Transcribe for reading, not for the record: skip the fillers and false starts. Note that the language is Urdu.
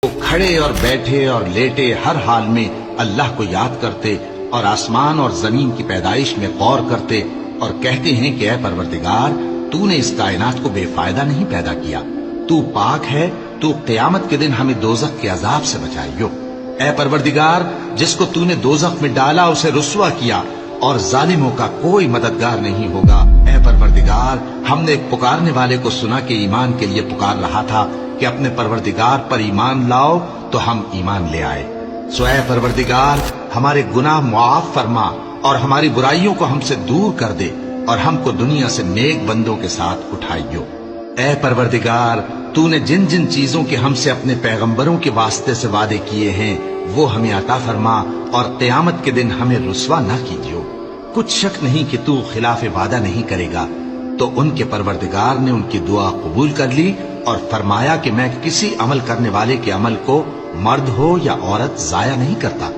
وہ کھڑے اور بیٹھے اور لیٹے ہر حال میں اللہ کو یاد کرتے اور آسمان اور زمین کی پیدائش میں غور کرتے اور کہتے ہیں کہ اے پروردگار تو نے اس کائنات کو بے فائدہ نہیں پیدا کیا، تو پاک ہے، تو قیامت کے دن ہمیں دوزخ کے عذاب سے بچائیو۔ اے پروردگار جس کو تو نے دوزخ میں ڈالا اسے رسوا کیا اور ظالموں کا کوئی مددگار نہیں ہوگا۔ اے پروردگار ہم نے ایک پکارنے والے کو سنا کہ ایمان کے لیے پکار رہا تھا کہ اپنے پروردگار پر ایمان لاؤ، تو ہم ایمان لے آئے۔ سو اے پروردگار ہمارے گناہ معاف فرما اور ہماری برائیوں کو ہم سے دور کر دے اور ہم کو دنیا سے نیک بندوں کے ساتھ اٹھائیو۔ اے پروردگار تو نے جن جن چیزوں کے ہم سے اپنے پیغمبروں کے واسطے سے وعدے کیے ہیں وہ ہمیں عطا فرما اور قیامت کے دن ہمیں رسوا نہ کیجیو۔ کچھ شک نہیں کہ تو خلاف وعدہ نہیں کرے گا۔ تو ان کے پروردگار نے ان کی دعا قبول کر لی اور فرمایا کہ میں کسی عمل کرنے والے کے عمل کو مرد ہو یا عورت ضائع نہیں کرتا۔